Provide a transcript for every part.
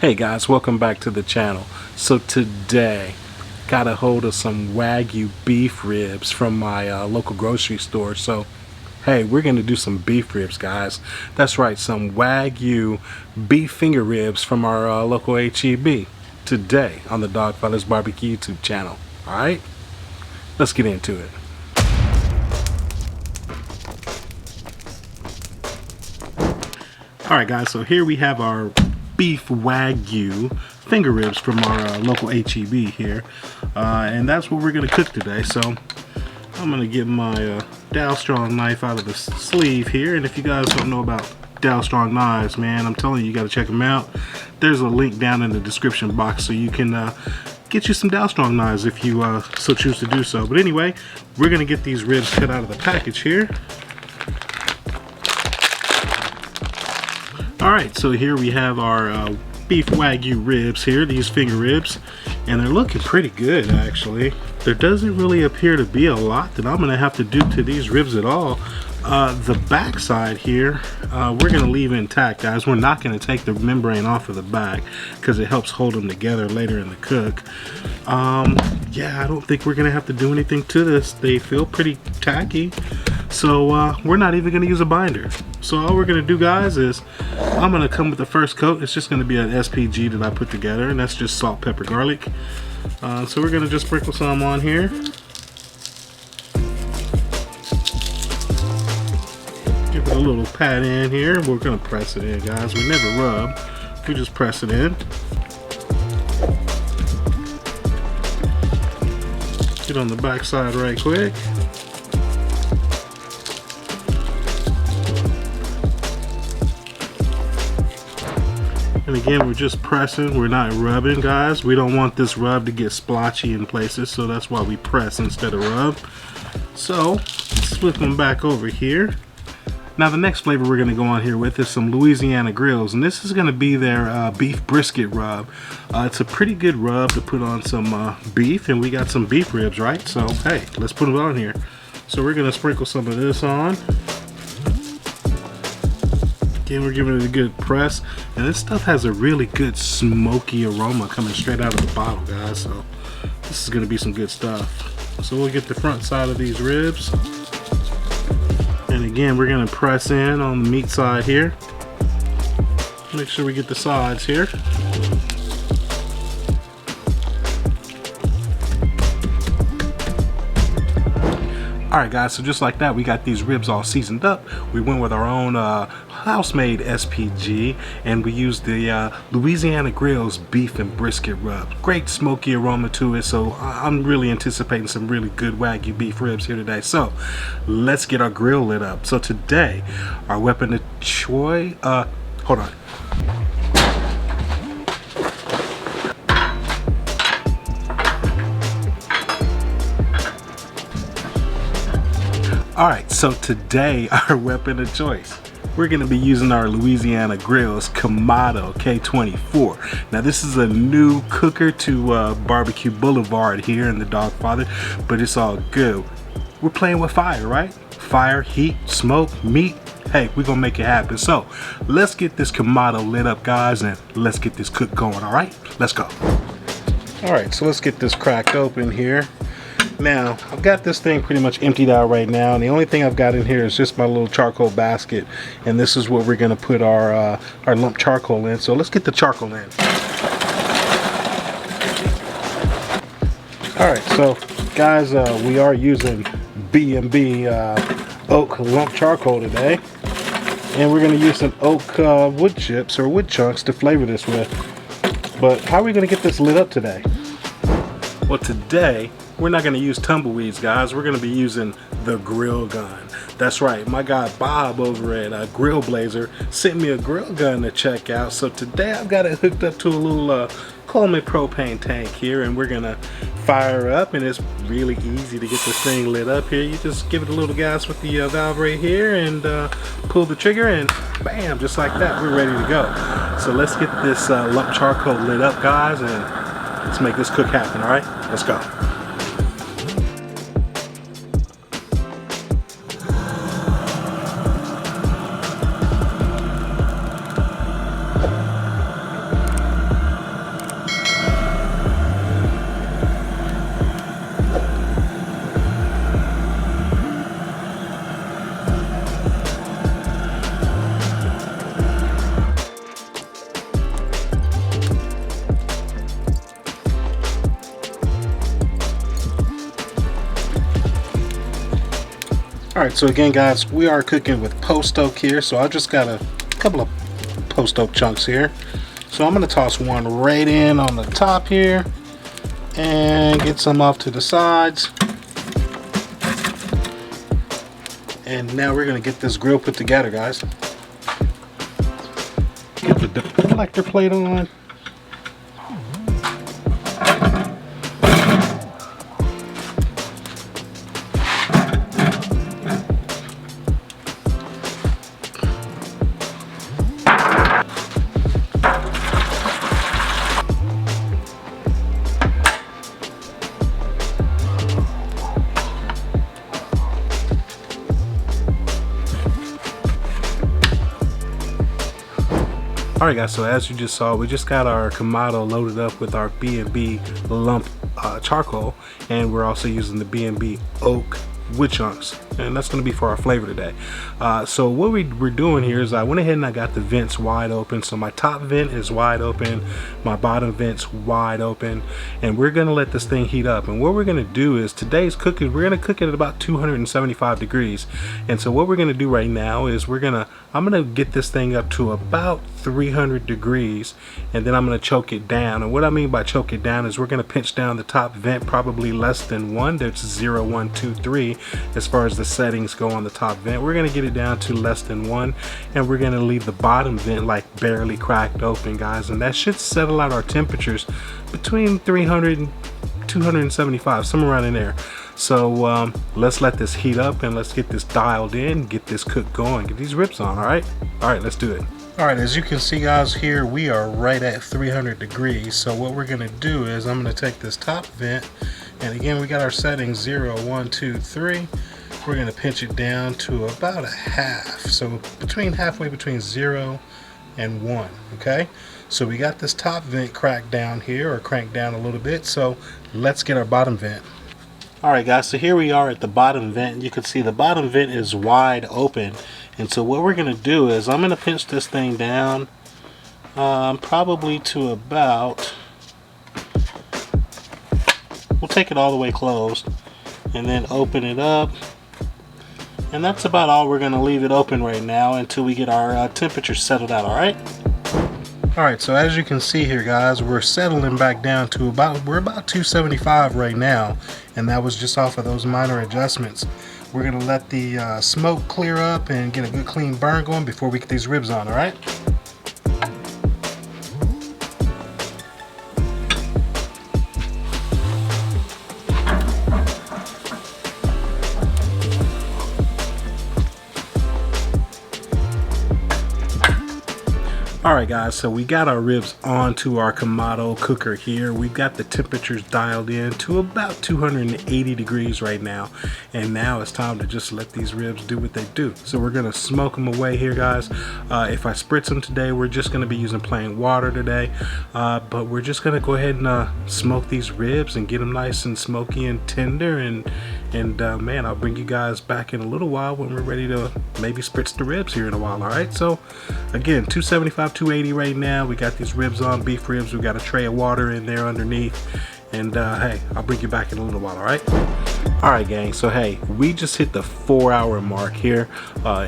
Hey guys, welcome back to the channel. So today, got a hold of some Wagyu beef ribs from my local grocery store. So hey, we're gonna do some beef ribs, guys. That's right, some Wagyu beef finger ribs from our local HEB today on the Dawgfatha's Barbecue YouTube channel. Alright, let's get into it. Alright guys, so here we have our beef Wagyu finger ribs from our local HEB here, and that's what we're gonna cook today. So I'm gonna get my Dow Strong knife out of the sleeve here, and if you guys don't know about Dow Strong knives, man, I'm telling you, you gotta check them out. There's a link down in the description box so you can get you some Dow Strong knives if you so choose to do so. But anyway, we're gonna get these ribs cut out of the package here. Alright, so here we have our beef Wagyu ribs here, these finger ribs, and they're looking pretty good actually. There doesn't really appear to be a lot that I'm going to have to do to these ribs at all. The back side here, we're going to leave intact, guys. We're not going to take the membrane off of the back because it helps hold them together later in the cook. Yeah, I don't think we're going to have to do anything to this. They feel pretty tacky. So we're not even going to use a binder. So all we're going to do, guys, is I'm going to come with the first coat. It's just going to be an SPG that I put together, and that's just salt, pepper, garlic. So we're going to just sprinkle some on here. Give it a little pat in here. We're going to press it in, guys. We never rub. We just press it in. Get on the back side right quick. And again, we're just pressing, we're not rubbing, guys. We don't want this rub to get splotchy in places, so that's why we press instead of rub. So, let's flip them back over here. Now the next flavor we're gonna go on here with is some Louisiana Grills, and this is gonna be their beef brisket rub. It's a pretty good rub to put on some beef, and we got some beef ribs, right? So, hey, let's put it on here. So we're gonna sprinkle some of this on. Again, we're giving it a good press, and this stuff has a really good smoky aroma coming straight out of the bottle, guys. So this is going to be some good stuff. So we'll get the front side of these ribs, and again, we're going to press in on the meat side here. Make sure we get the sides here. Alright guys, so just like that, we got these ribs all seasoned up. We went with our own house-made SPG, and we used the Louisiana Grills beef and brisket rub. Great smoky aroma to it, so I'm really anticipating some really good Wagyu beef ribs here today. So let's get our grill lit up. So today, our weapon of choice, hold on. Alright, so today our weapon of choice, we're going to be using our Louisiana Grills Kamado K24. Now this is a new cooker to Barbecue Boulevard here in the Dawgfatha, but it's all good. We're playing with fire, right? Fire, heat, smoke, meat. Hey, we're going to make it happen. So let's get this Kamado lit up, guys, and let's get this cook going, alright? Let's go. Alright, so let's get this cracked open here. Now, I've got this thing pretty much emptied out right now, and the only thing I've got in here is just my little charcoal basket, and this is what we're going to put our lump charcoal in. So let's get the charcoal in. Alright, so guys, we are using B&B oak lump charcoal today, and we're going to use some oak wood chips or wood chunks to flavor this with. But how are we going to get this lit up today? Well, today we're not going to use tumbleweeds, guys. We're going to be using the grill gun. That's right, my guy Bob over at Grill Blazer sent me a grill gun to check out. So today I've got it hooked up to a little Coleman propane tank here, and we're going to fire up, and it's really easy to get this thing lit up here. You just give it a little gas with the valve right here and pull the trigger, and bam, just like that, we're ready to go. So let's get this lump charcoal lit up, guys, and let's make this cook happen, all right? Let's go. Alright, so again guys, we are cooking with post oak here, so I just got a couple of post oak chunks here. So I'm going to toss one right in on the top here and get some off to the sides. And now we're going to get this grill put together, guys. Get the deflector plate on. Alright guys, so as you just saw, we just got our Kamado loaded up with our B&B lump charcoal, and we're also using the B&B oak wood chunks, and that's going to be for our flavor today. So what we're doing here is I went ahead and I got the vents wide open. So my top vent is wide open, my bottom vent's wide open, and we're going to let this thing heat up. And what we're going to do is today's cooking, we're going to cook it at about 275 degrees. And so what we're going to do right now is I'm going to get this thing up to about 300 degrees, and then I'm going to choke it down. And what I mean by choke it down is we're going to pinch down the top vent probably less than 1. There's 0, 1, 2, 3 as far as the settings go on the top vent. We're going to get it down to less than 1, and we're going to leave the bottom vent like barely cracked open, guys, and that should settle out our temperatures between 300 and 275, somewhere around in there. So let's let this heat up and let's get this dialed in, get this cook going, get these ribs on. All right, let's do it. All right, as you can see guys, here we are right at 300 degrees. So what we're going to do is I'm going to take this top vent, and again we got our settings 0, 1, 2, 3. We're going to pinch it down to about a half, so halfway between 0 and 1. Okay, so we got this top vent cracked down here, or cranked down a little bit. So let's get our bottom vent. Alright guys, so here we are at the bottom vent. You can see the bottom vent is wide open, and so what we're going to do is I'm going to pinch this thing down probably to about, we'll take it all the way closed and then open it up, and that's about all. We're going to leave it open right now until we get our temperature settled out. Alright, so as you can see here guys, we're settling back down to about 275 right now, and that was just off of those minor adjustments. We're going to let the smoke clear up and get a good clean burn going before we get these ribs on. Alright, Alright guys, so we got our ribs onto our Kamado cooker here. We've got the temperatures dialed in to about 280 degrees right now, and now it's time to just let these ribs do what they do. So we're going to smoke them away here guys. If I spritz them today, we're just going to be using plain water today, but we're just going to go ahead and smoke these ribs and get them nice and smoky and tender, and man, I'll bring you guys back in a little while when we're ready to maybe spritz the ribs here in a while. Alright, so again, 275, 280 right now. We got these ribs on, beef ribs. We got a tray of water in there underneath, and hey, I'll bring you back in a little while. Alright gang, so hey, we just hit the 4-hour mark here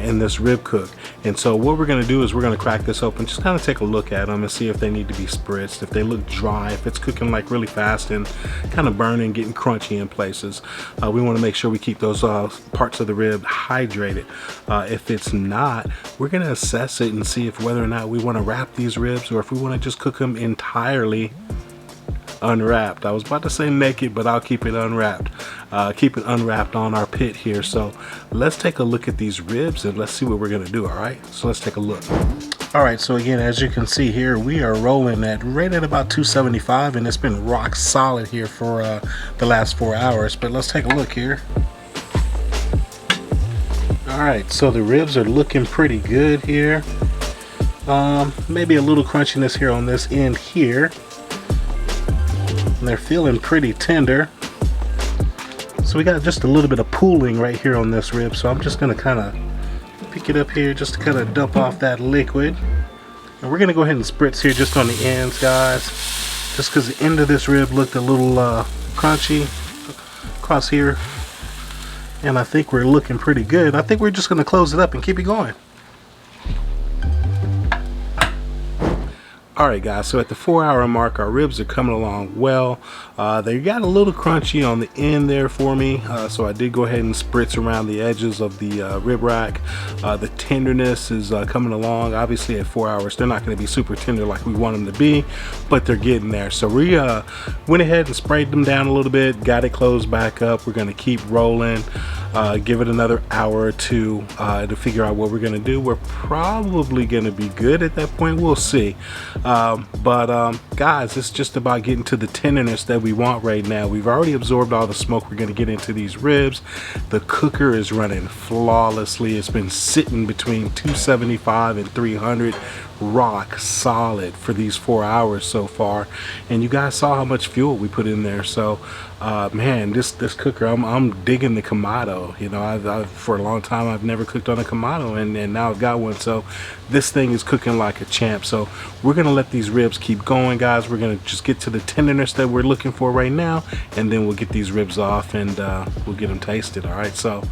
in this rib cook, and so what we're going to do is we're going to crack this open, just kind of take a look at them and see if they need to be spritzed, if they look dry, if it's cooking like really fast and kind of burning, getting crunchy in places. We want to make sure we keep those parts of the rib hydrated. If it's not, we're going to assess it and see if whether or not we want to wrap these ribs or if we want to just cook them entirely unwrapped. I was about to say naked, but I'll keep it unwrapped. Keep it unwrapped on our pit here. So let's take a look at these ribs and let's see what we're gonna do. All right, so let's take a look. All right, so again, as you can see here, we are rolling right at about 275, and it's been rock solid here for the last 4 hours. But let's take a look here. All right, so the ribs are looking pretty good here. Maybe a little crunchiness here on this end here. And they're feeling pretty tender. So we got just a little bit of pooling right here on this rib, so I'm just going to kind of pick it up here just to kind of dump off that liquid. And we're going to go ahead and spritz here just on the ends, guys, just because the end of this rib looked a little crunchy across here. and I think we're looking pretty good. I think we're just going to close it up and keep it going. Alright guys, so at the 4-hour mark, our ribs are coming along well. They got a little crunchy on the end there for me, so I did go ahead and spritz around the edges of the rib rack. The tenderness is coming along. Obviously at 4 hours they're not going to be super tender like we want them to be, but they're getting there. So we went ahead and sprayed them down a little bit, got it closed back up. We're going to keep rolling, give it another hour or two to figure out what we're going to do. We're probably going to be good at that point, we'll see. Guys, it's just about getting to the tenderness that we want right now. We've already absorbed all the smoke we're going to get into these ribs. The cooker is running flawlessly. It's been sitting between 275 and 300, rock solid for these 4 hours so far. And you guys saw how much fuel we put in there. So man, this cooker, I'm digging the Kamado. You know, I've for a long time I've never cooked on a Kamado, and now I've got one. So this thing is cooking like a champ. So we're gonna let these ribs keep going, guys. We're gonna just get to the tenderness that we're looking for right now, and then we'll get these ribs off and we'll get them tasted. All right, so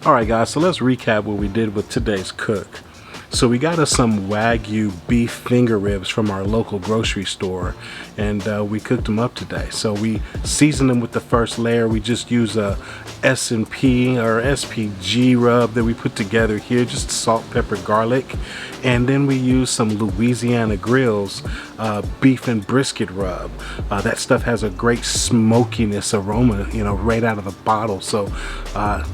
guys, so let's recap what we did with today's cook. So we got us some Wagyu beef finger ribs from our local grocery store, and we cooked them up today. So we seasoned them with the first layer. We just use a S&P or SPG rub that we put together here, just salt, pepper, garlic, and then we use some Louisiana Grills beef and brisket rub. That stuff has a great smokiness aroma, you know, right out of the bottle. So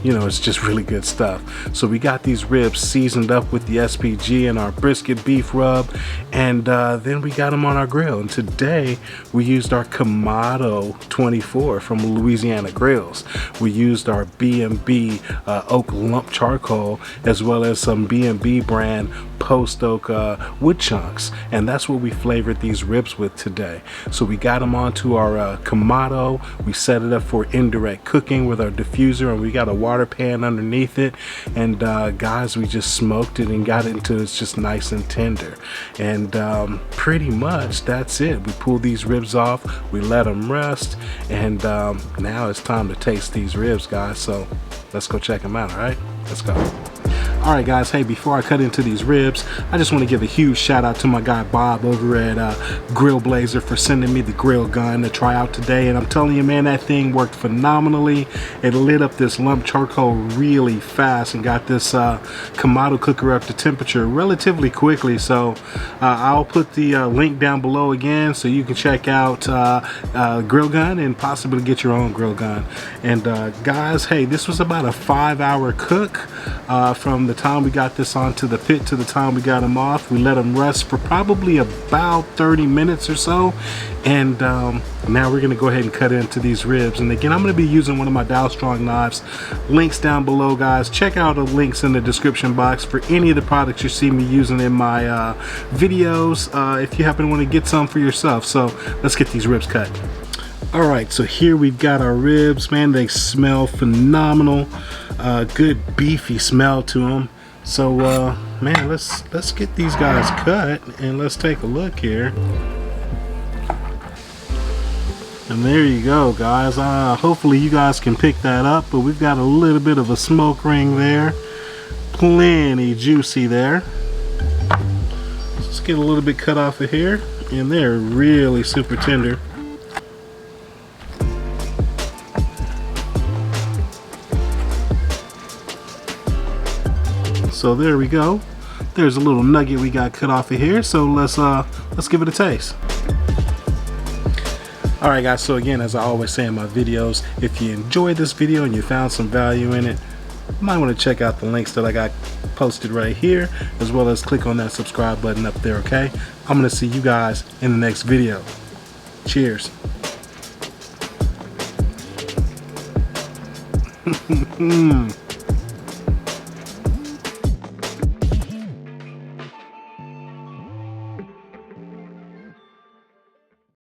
you know, it's just really good stuff. So we got these ribs seasoned up with the SPG and our brisket beef rub, and then we got them on our grill. And today we used our Kamado 24 from Louisiana Grills. We used our B&B oak lump charcoal, as well as some B&B brand post oak wood chunks, and that's what we flavored these ribs with today. So we got them onto our Kamado. We set it up for indirect cooking with our diffuser, and we got a water pan underneath it, and guys, we just smoked it and got it until it's just nice and tender. And pretty much that's it. We pulled these ribs off, we let them rest, and now it's time to taste these ribs, guys. So let's go check them out. All right, let's go. Alright guys, hey, before I cut into these ribs, I just want to give a huge shout out to my guy Bob over at Grill Blazer for sending me the grill gun to try out today. And I'm telling you, man, that thing worked phenomenally. It lit up this lump charcoal really fast and got this Kamado cooker up to temperature relatively quickly. So I'll put the link down below again so you can check out grill gun and possibly get your own grill gun. And guys, hey, this was about a 5-hour cook from the time we got this onto the pit to the time we got them off. We let them rest for probably about 30 minutes or so, and now we're gonna go ahead and cut into these ribs. And again, I'm gonna be using one of my Dow Strong knives. Links down below, guys. Check out the links in the description box for any of the products you see me using in my videos, if you happen to want to get some for yourself. So let's get these ribs cut. Alright, so here we've got our ribs. Man, they smell phenomenal. Good beefy smell to them. So man, let's get these guys cut and let's take a look here. And there you go, guys. Hopefully you guys can pick that up, but we've got a little bit of a smoke ring there. Plenty juicy there. Let's get a little bit cut off of here, and they're really super tender. So there we go. There's a little nugget we got cut off of here. So let's give it a taste. Alright guys, so again, as I always say in my videos, if you enjoyed this video and you found some value in it, you might want to check out the links that I got posted right here, as well as click on that subscribe button up there, okay? I'm going to see you guys in the next video. Cheers.